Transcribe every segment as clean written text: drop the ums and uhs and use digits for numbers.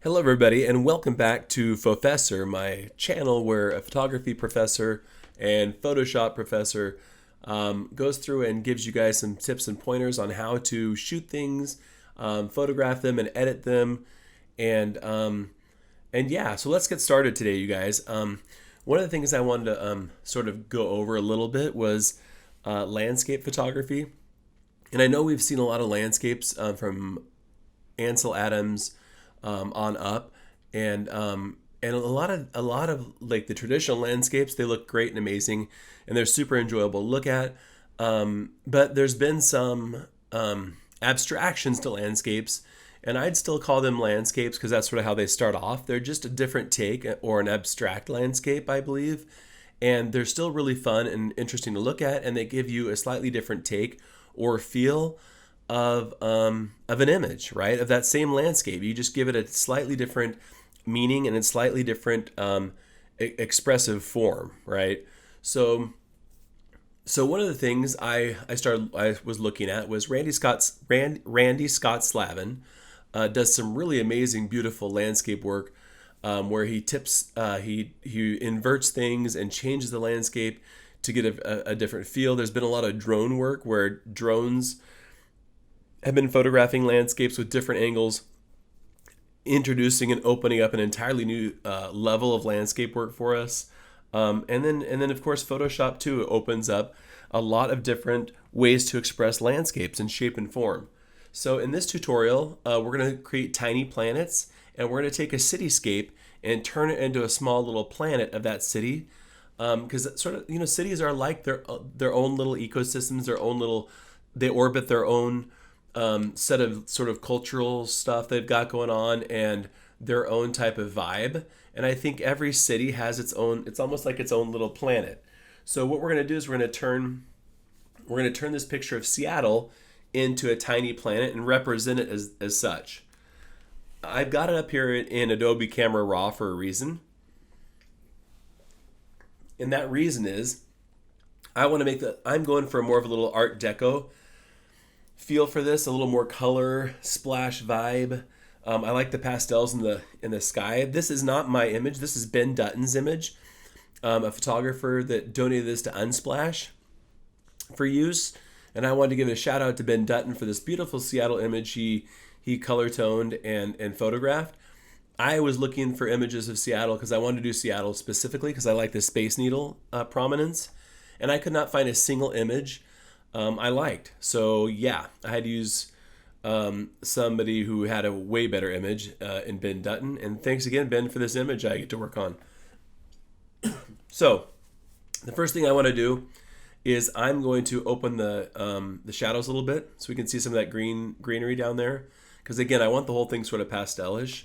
Hello, everybody, and welcome back to Phofessor, my channel where a photography professor and Photoshop professor goes through and gives you guys some tips and pointers on how to shoot things, photograph them, and edit them. And yeah, so let's get started today, you guys. One of the things I wanted to sort of go over a little bit was landscape photography. And I know we've seen a lot of landscapes from Ansel Adams on up, and a lot of like the traditional landscapes, they look great and amazing, and they're super enjoyable to look at. But there's been some abstractions to landscapes, and I'd still call them landscapes because that's sort of how they start off. They're just a different take or an abstract landscape, I believe, and they're still really fun and interesting to look at, and they give you a slightly different take or feel of an image, right? Of that same landscape. You just give it a slightly different meaning and a slightly different expressive form, right? So one of the things I was looking at was Randy Scott Slavin does some really amazing, beautiful landscape work where he inverts things and changes the landscape to get a different feel. There's been a lot of drone work where drones have been photographing landscapes with different angles, introducing and opening up an entirely new level of landscape work for us. And then of course Photoshop too opens up a lot of different ways to express landscapes in shape and form. So in this tutorial, we're going to create tiny planets, and we're going to take a cityscape and turn it into a small little planet of that city. Because sort of, cities are like their own little ecosystems, they orbit their own set of sort of cultural stuff they've got going on and their own type of vibe. And I think every city has its own, it's almost like its own little planet. So what we're going to do is we're going to turn this picture of Seattle into a tiny planet and represent it as such. I've got it up here in Adobe Camera Raw for a reason. And that reason is I'm going for more of a little Art Deco feel for this, a little more color splash vibe. I like the pastels in the sky. This is not my image. This is Ben Dutton's image, a photographer that donated this to Unsplash for use. And I wanted to give a shout out to Ben Dutton for this beautiful Seattle image he color toned and photographed. I was looking for images of Seattle because I wanted to do Seattle specifically because I like the Space Needle prominence, and I could not find a single image I liked. So yeah, I had to use somebody who had a way better image in Ben Dutton. And thanks again, Ben, for this image I get to work on. So the first thing I want to do is I'm going to open the shadows a little bit so we can see some of that greenery down there. Because again, I want the whole thing sort of pastelish.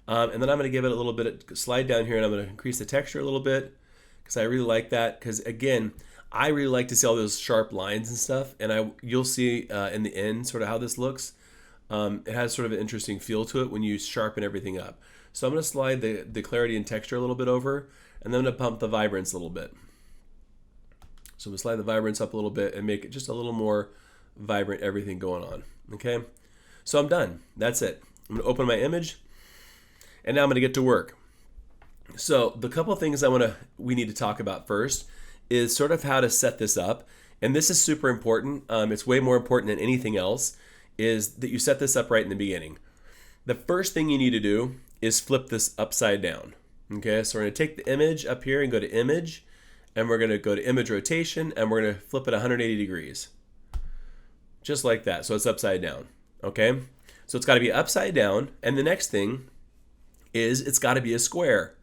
And then I'm going to give it a little bit of slide down here, and I'm going to increase the texture a little bit because I really like that. Because again, I really like to see all those sharp lines and stuff, and you'll see in the end sort of how this looks. It has sort of an interesting feel to it when you sharpen everything up. So I'm going to slide the clarity and texture a little bit over, and then I'm going to pump the vibrance a little bit. So we'll slide the vibrance up a little bit and make it just a little more vibrant, everything going on. Okay, so I'm done. That's it. I'm going to open my image, and now I'm going to get to work. So the couple of things we need to talk about first is sort of how to set this up. And this is super important. It's way more important than anything else, is that you set this up right in the beginning. The first thing you need to do is flip this upside down. Okay, so we're going to take the image up here and go to image, and we're going to go to image rotation, and we're going to flip it 180 degrees. Just like that. So it's upside down. Okay, so it's got to be upside down. And the next thing is it's got to be a square.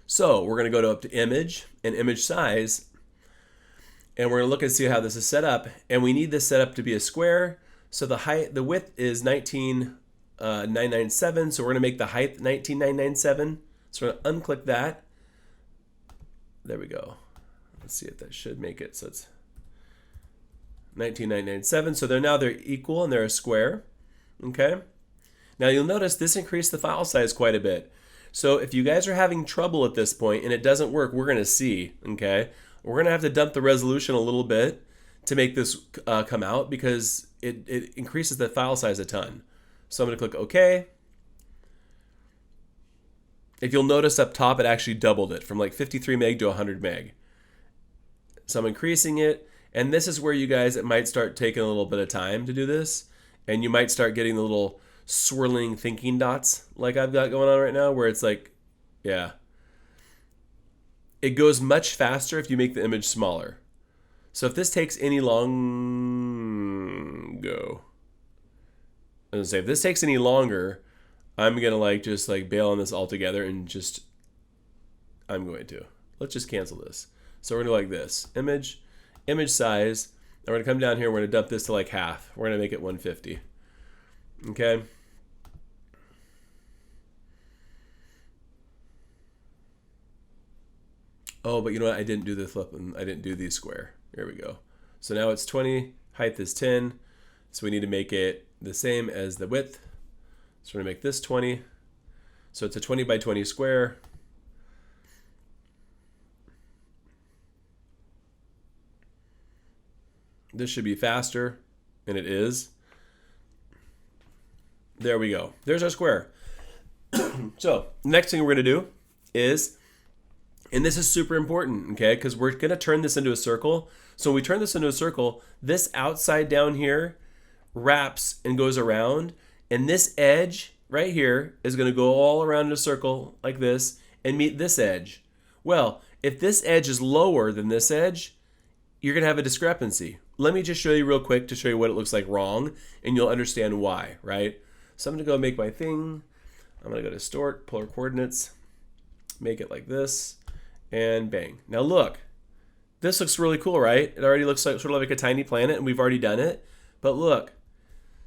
So we're going to go up to image and image size, and we're going to look and see how this is set up. And we need this set up to be a square. So the width is 19,997. So we're going to make the height 19,997. So we're going to unclick that. There we go. Let's see if that should make it. So it's 19,997. So they're equal and they're a square. Okay. Now you'll notice this increased the file size quite a bit. So if you guys are having trouble at this point and it doesn't work, we're going to see. Okay. We're going to have to dump the resolution a little bit to make this come out because it increases the file size a ton. So I'm going to click OK. if you'll notice up top, it actually doubled it from like 53 meg to 100 meg. So I'm increasing it. And this is where you guys, it might start taking a little bit of time to do this. And you might start getting the little swirling thinking dots like I've got going on right now, where it's like, yeah. It goes much faster if you make the image smaller. So if this takes any if this takes any longer, I'm gonna just bail on this altogether and let's just cancel this. So we're gonna like this image size, and we're gonna come down here. We're gonna dump this to like half. We're gonna make it 150. Okay. Oh, but you know what? I didn't do the flip and I didn't do these square. Here we go. So now it's 20. Height is 10. So we need to make it the same as the width. So we're going to make this 20. So it's a 20 by 20 square. This should be faster, and it is. There we go. There's our square. So next thing we're going to do is, and this is super important, okay, because we're going to turn this into a circle. So when we turn this into a circle, this outside down here wraps and goes around, and this edge right here is going to go all around in a circle like this and meet this edge. Well, if this edge is lower than this edge, you're going to have a discrepancy. Let me just show you real quick to show you what it looks like wrong, and you'll understand why, right? So I'm going to go make my thing. I'm going to go to distort, polar coordinates, make it like this, and bang. Now look, this looks really cool, right? It already looks like sort of like a tiny planet, and we've already done it. But look,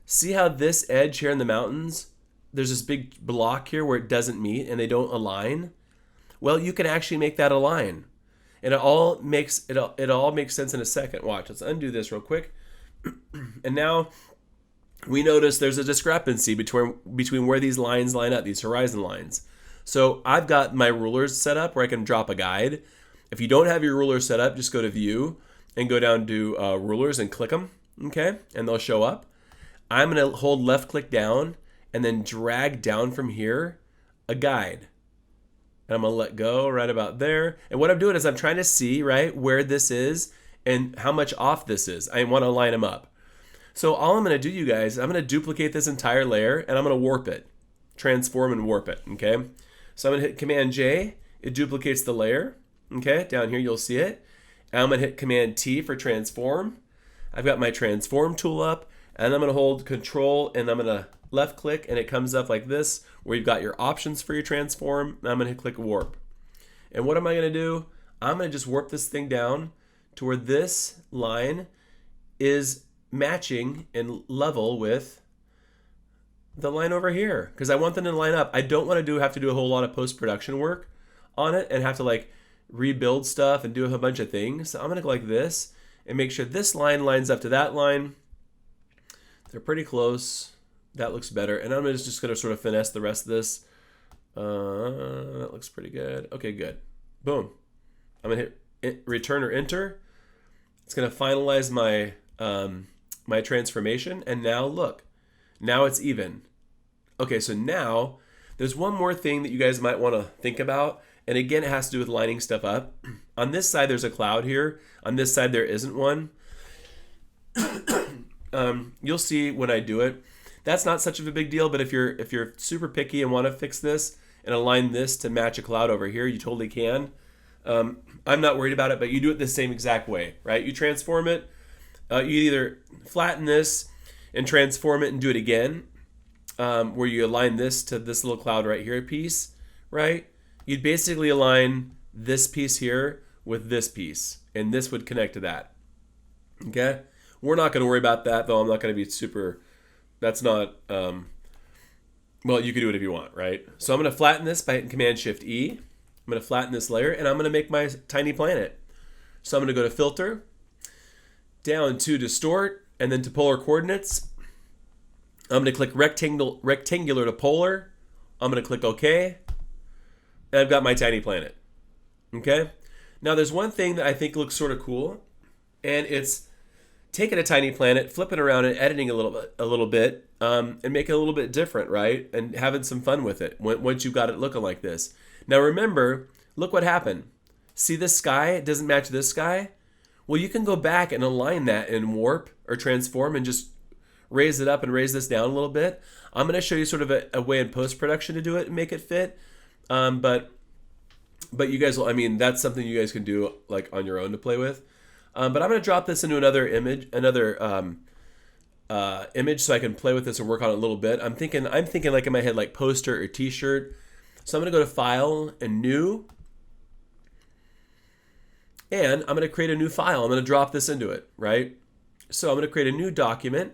see how this edge here in the mountains, there's this big block here where it doesn't meet and they don't align? Well, you can actually make that align. And it all makes sense in a second. Watch, let's undo this real quick. And now we notice there's a discrepancy between where these lines line up, these horizon lines. So I've got my rulers set up where I can drop a guide. If you don't have your rulers set up, just go to View and go down to Rulers and click them, okay? And they'll show up. I'm going to hold left click down and then drag down from here a guide. And I'm going to let go right about there. And what I'm doing is I'm trying to see, right, where this is and how much off this is. I want to line them up. So all I'm going to do, you guys, I'm going to duplicate this entire layer and I'm going to warp it. Transform and warp it, okay? So I'm going to hit Command J. It duplicates the layer, okay? Down here you'll see it. And I'm going to hit Command T for transform. I've got my transform tool up, and I'm going to hold Control and I'm going to left click, and it comes up like this where you've got your options for your transform. And I'm going to click warp. And what am I going to do? I'm going to just warp this thing down to where this line is matching and level with the line over here, because I want them to line up. I don't want to have to do a whole lot of post-production work on it and have to like rebuild stuff and do a bunch of things. So I'm going to go like this and make sure this line lines up to that line. They're pretty close. That looks better. And I'm just going to sort of finesse the rest of this. That looks pretty good. Okay, good. Boom. I'm going to hit return or enter. It's going to finalize my my transformation. And now look, now it's even. Okay, so now there's one more thing that you guys might want to think about. And again, it has to do with lining stuff up. On this side, there's a cloud here. On this side, there isn't one. You'll see when I do it. That's not such of a big deal, but if you're super picky and want to fix this and align this to match a cloud over here, you totally can. I'm not worried about it, but you do it the same exact way, right? You transform it. You either flatten this and transform it and do it again, where you align this to this little cloud right here piece, right? You'd basically align this piece here with this piece, and this would connect to that. Okay? We're not going to worry about that, though. I'm not going to be super... That's not... well, you can do it if you want, right? So I'm going to flatten this by hitting Command-Shift-E. I'm going to flatten this layer, and I'm going to make my tiny planet. So I'm going to go to Filter, down to Distort, and then to Polar Coordinates. I'm going to click rectangular to polar. I'm going to click OK. And I've got my tiny planet. Okay? Now there's one thing that I think looks sort of cool, and it's taking a tiny planet, flipping around and editing a little bit, and make it a little bit different, right? And having some fun with it once you've got it looking like this. Now remember, look what happened. See this sky? It doesn't match this sky? Well, you can go back and align that in warp or transform and just raise it up and raise this down a little bit. I'm going to show you sort of a way in post-production to do it and make it fit. But you guys will, I mean, that's something you guys can do like on your own to play with. But I'm going to drop this into another image so I can play with this and work on it a little bit. I'm thinking like in my head like poster or t-shirt. So I'm going to go to File and New. And I'm going to create a new file. I'm going to drop this into it, right? So I'm going to create a new document.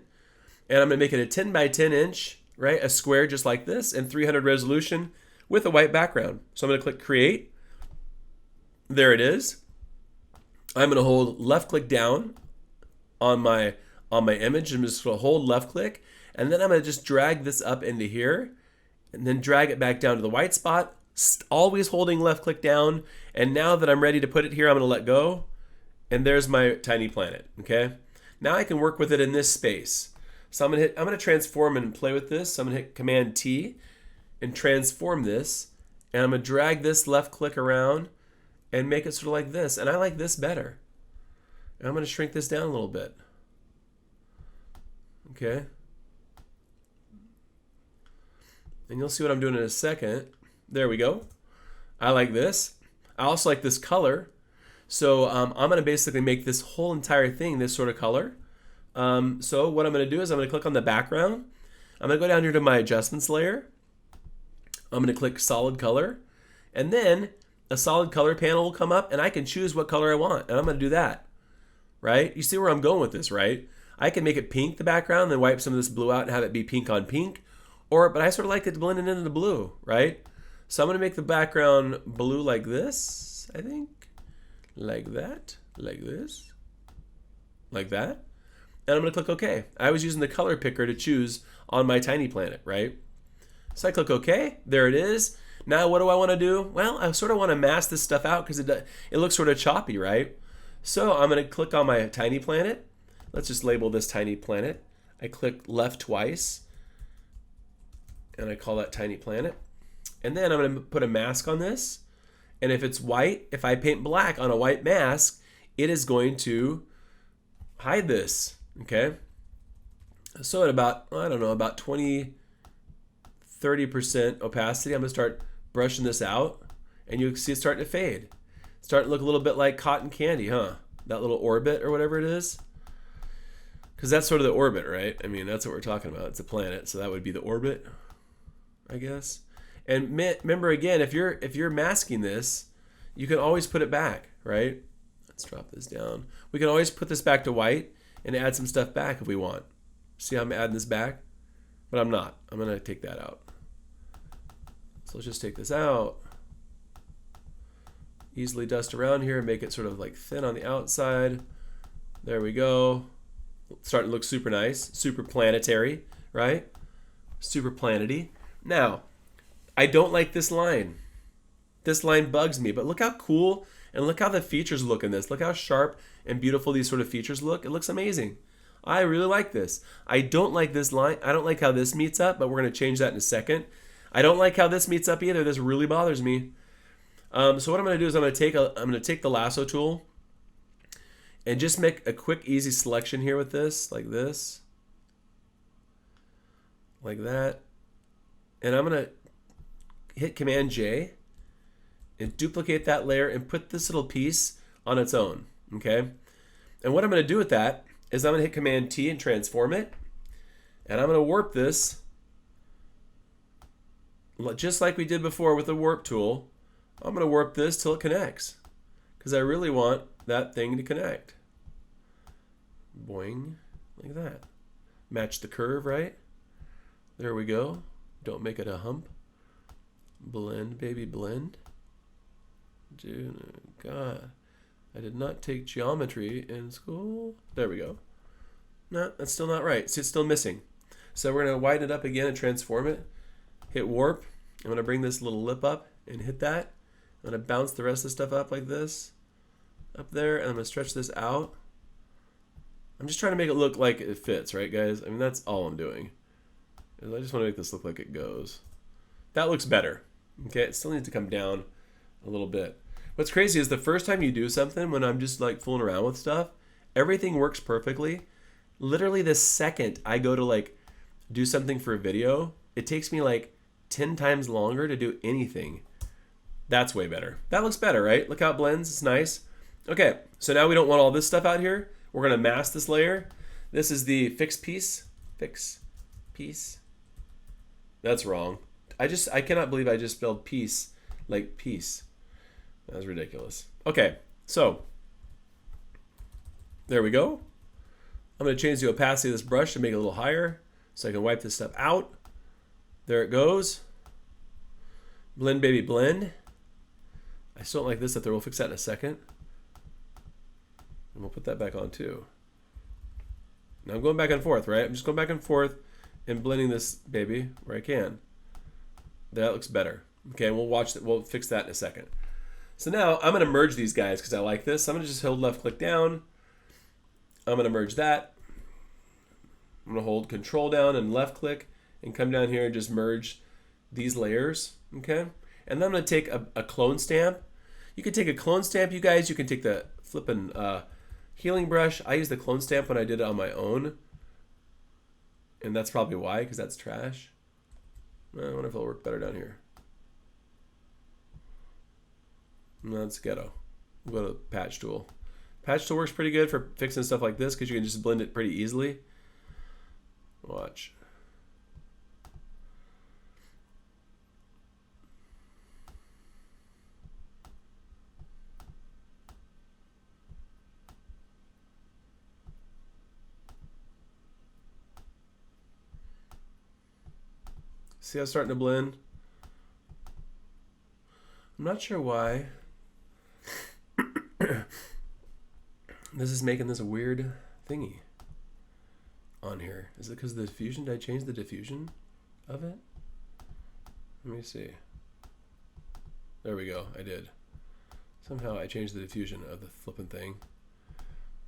And I'm going to make it a 10 by 10 inch, right? A square just like this, and 300 resolution with a white background. So I'm going to click Create. There it is. I'm going to hold left click down on my image. I'm just going to hold left click, and then I'm going to just drag this up into here, and then drag it back down to the white spot, always holding left click down. And now that I'm ready to put it here, I'm going to let go, and there's my tiny planet. Okay. Now I can work with it in this space. So I'm going to transform and play with this. So I'm going to hit Command T and transform this, and I'm going to drag this left click around and make it sort of like this. And I like this better. And I'm going to shrink this down a little bit. Okay. And you'll see what I'm doing in a second. There we go. I like this. I also like this color. So I'm going to basically make this whole entire thing this sort of color. So what I'm going to do is I'm going to click on the background. I'm going to go down here to my adjustments layer. I'm going to click solid color. And then a solid color panel will come up, and I can choose what color I want. And I'm going to do that. Right? You see where I'm going with this, right? I can make it pink, the background, then wipe some of this blue out and have it be pink on pink. But I sort of like it blending into the blue, right? So I'm going to make the background blue like this, I think. Like that. Like this. Like that. And I'm going to click OK. I was using the color picker to choose on my tiny planet, right? So I click OK. There it is. Now what do I want to do? Well, I sort of want to mask this stuff out because it looks sort of choppy, right? So I'm going to click on my tiny planet. Let's just label this tiny planet. I click left twice, and I call that tiny planet. And then I'm going to put a mask on this. And if it's white, if I paint black on a white mask, it is going to hide this. Okay. So at about, I don't know, about 20, 30% opacity, I'm going to start brushing this out. And you see it starting to fade. It's starting to look a little bit like cotton candy, huh? That little orbit or whatever it is. Because that's sort of the orbit, right? I mean, that's what we're talking about. It's a planet, so that would be the orbit, I guess. And remember, again, if you're masking this, you can always put it back, right? Let's drop this down. We can always put this back to white and add some stuff back if we want. See how I'm adding this back? But I'm not. I'm going to take that out. So let's just take this out. Easily dust around here and make it sort of like thin on the outside. There we go. Starting to look super nice, super planetary, right? Super planety. Now, I don't like this line. This line bugs me, but look how cool and look how the features look in this. Look how sharp and beautiful these sort of features look. It looks amazing. I really like this. I don't like this line. I don't like how this meets up, but we're going to change that in a second. I don't like how this meets up either. This really bothers me. So what I'm going to do is I'm going to take the lasso tool and just make a quick, easy selection here with this, like that. And I'm going to hit Command J and duplicate that layer and put this little piece on its own, okay? And what I'm going to do with that is I'm going to hit Command T and transform it. And I'm going to warp this just like we did before with the warp tool. I'm going to warp this till it connects because I really want that thing to connect. Boing, like that. Match the curve, right? There we go. Don't make it a hump. Blend, baby, blend. Dude, God, I did not take geometry in school. There we go. No, that's still not right. It's still missing. So we're going to widen it up again and transform it. Hit warp. I'm going to bring this little lip up and hit that. I'm going to bounce the rest of the stuff up like this. Up there, and I'm going to stretch this out. I'm just trying to make it look like it fits, right, guys? I mean, that's all I'm doing. I just want to make this look like it goes. That looks better. Okay, it still needs to come down a little bit. What's crazy is the first time you do something, when I'm just like fooling around with stuff, everything works perfectly. Literally the second I go to like do something for a video, it takes me like 10 times longer to do anything. That's way better. That looks better, right? Look how it blends. It's nice. Okay, so now we don't want all this stuff out here. We're going to mask this layer. This is the fix piece. Fix piece. That's wrong. I cannot believe I just spelled piece like peace. That was ridiculous. Okay, so there we go. I'm going to change the opacity of this brush to make it a little higher so I can wipe this stuff out. There it goes. Blend, baby, blend. I still don't like this up there. We'll fix that in a second. And we'll put that back on too. Now I'm going back and forth, right? I'm just going back and forth and blending this baby where I can. That looks better. Okay, we'll watch that. We'll fix that in a second. So now I'm going to merge these guys because I like this. I'm going to just hold left click down. I'm going to merge that. I'm going to hold control down and left click and come down here and just merge these layers. Okay, and then I'm going to take a clone stamp. You can take a clone stamp, you guys. You can take the flipping healing brush. I used the clone stamp when I did it on my own. And that's probably why, because that's trash. I wonder if it'll work better down here. No, it's ghetto. We'll go to patch tool. Patch tool works pretty good for fixing stuff like this because you can just blend it pretty easily. Watch. See how it's starting to blend? I'm not sure why. This is making this a weird thingy on here. Is it because of the diffusion? Did I change the diffusion of it? Let me see. There we go. I did. Somehow I changed the diffusion of the flipping thing.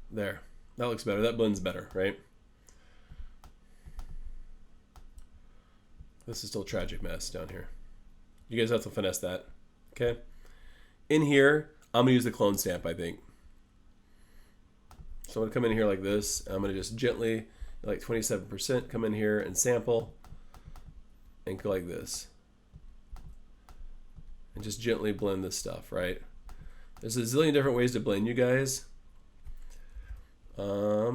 There. That looks better. That blends better, right? This is still a tragic mess down here. You guys have to finesse that. Okay? In here, I'm going to use the clone stamp, I think. So I'm going to come in here like this. I'm going to just gently, like 27%, come in here and sample. And go like this. And just gently blend this stuff, right? There's a zillion different ways to blend, you guys. What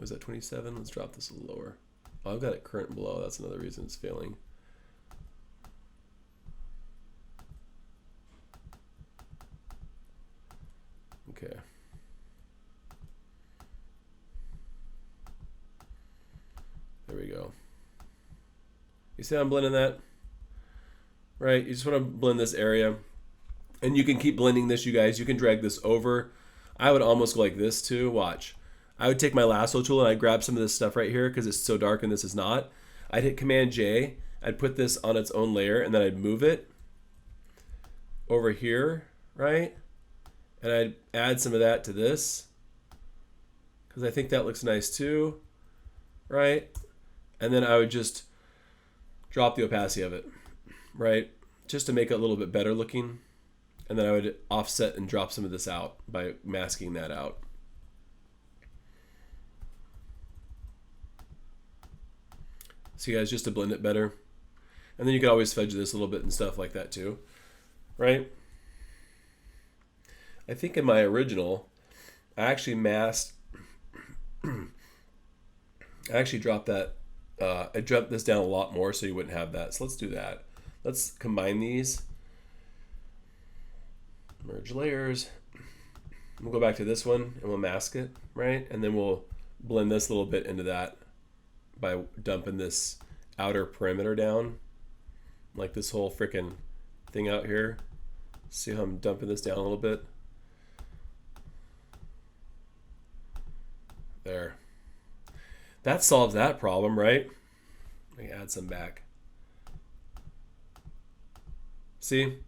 is that, 27? Let's drop this a little lower. Oh, I've got it current below. That's another reason it's failing. Okay. There we go. You see how I'm blending that? Right? You just want to blend this area. And you can keep blending this, you guys. You can drag this over. I would almost go like this too. Watch. I would take my lasso tool and I'd grab some of this stuff right here because it's so dark and this is not. I'd hit Command J. I'd put this on its own layer and then I'd move it over here, right? And I'd add some of that to this because I think that looks nice too, right? And then I would just drop the opacity of it, right? Just to make it a little bit better looking. And then I would offset and drop some of this out by masking that out. So you guys, just to blend it better. And then you can always fudge this a little bit and stuff like that too, right? I think in my original, I actually masked, I actually dropped that, I dropped this down a lot more so you wouldn't have that. So let's do that. Let's combine these. Merge layers. We'll go back to this one and we'll mask it, right? And then we'll blend this a little bit into that by dumping this outer perimeter down, like this whole freaking thing out here. See how I'm dumping this down a little bit? There. That solves that problem, right? Let me add some back. See?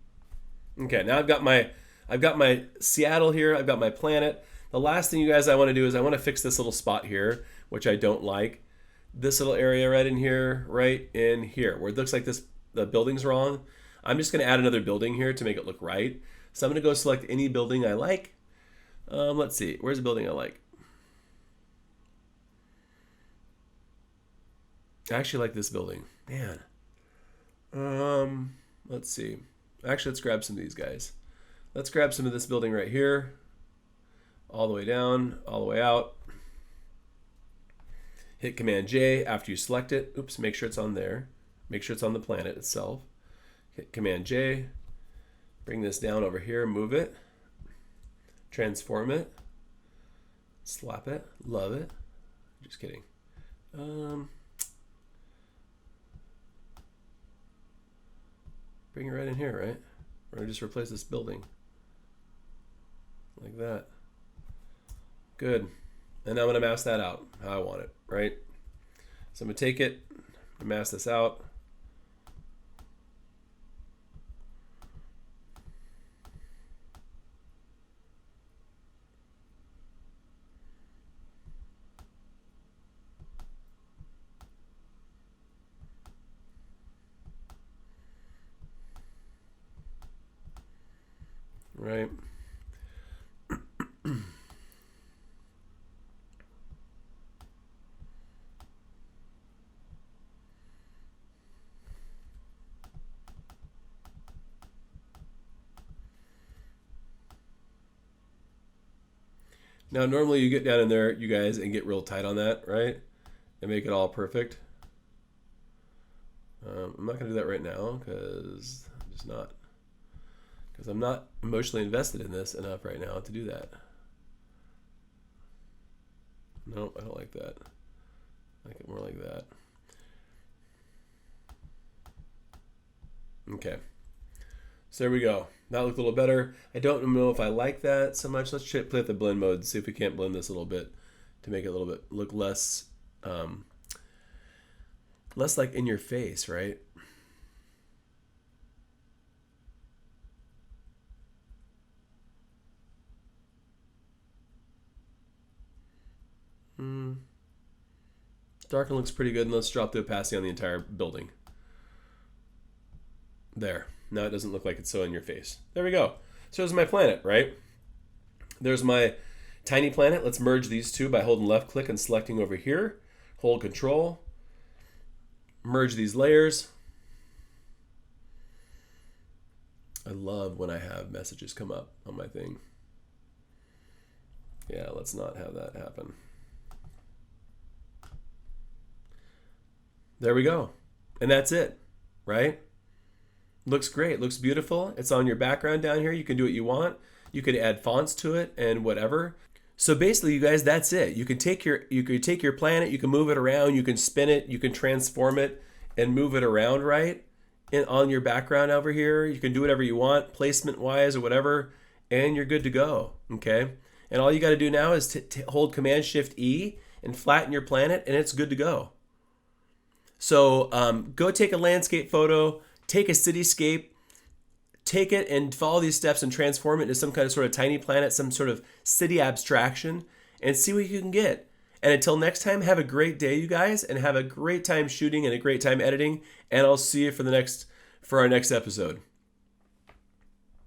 Okay, now I've got my Seattle here. I've got my planet. The last thing, you guys, I want to do is I want to fix this little spot here, which I don't like. this little area right in here, right in here, where it looks like the building's wrong. I'm just going to add another building here to make it look right. So I'm going to go select any building I like. Let's see, where's the building I like? I actually like this building. Man. Let's see. Actually, let's grab some of these guys. Let's grab some of this building right here. All the way down, all the way out. Hit Command J after you select it. Oops, make sure it's on there. Make sure it's on the planet itself. Hit Command J. Bring this down over here, move it. Transform it. Slap it. Love it. Just kidding. Bring it right in here, right? We're gonna just replace this building. Like that. Good. And now I'm gonna mask that out how I want it, right? So I'm gonna take it, mask this out. Right. Now, normally you get down in there, you guys, and get real tight on that, right? And make it all perfect. I'm not going to do that right now because I'm just not. Because I'm not emotionally invested in this enough right now to do that. No, I don't like that. I like it more like that. Okay. So there we go. That looked a little better. I don't know if I like that so much. Let's play with the blend mode and see if we can't blend this a little bit to make it a little bit look less, less like in your face, right? Darken looks pretty good, and let's drop the opacity on the entire building. There. Now it doesn't look like it's so in your face. There we go. So there's my planet, right? There's my tiny planet. Let's merge these two by holding left click and selecting over here. Hold control. Merge these layers. I love when I have messages come up on my thing. Yeah, let's not have that happen. There we go. And that's it, right? Looks great. Looks beautiful. It's on your background down here. You can do what you want. You could add fonts to it and whatever. So basically, you guys, that's it. You can take your planet, you can move it around, you can spin it, you can transform it and move it around, right? And on your background over here, you can do whatever you want, placement wise or whatever, and you're good to go. Okay. And all you got to do now is hold Command Shift E and flatten your planet, and it's good to go. So go take a landscape photo, take a cityscape, take it and follow these steps and transform it into some kind of sort of tiny planet, some sort of city abstraction, and see what you can get. And until next time, have a great day, you guys, and have a great time shooting and a great time editing. And I'll see you for our next episode.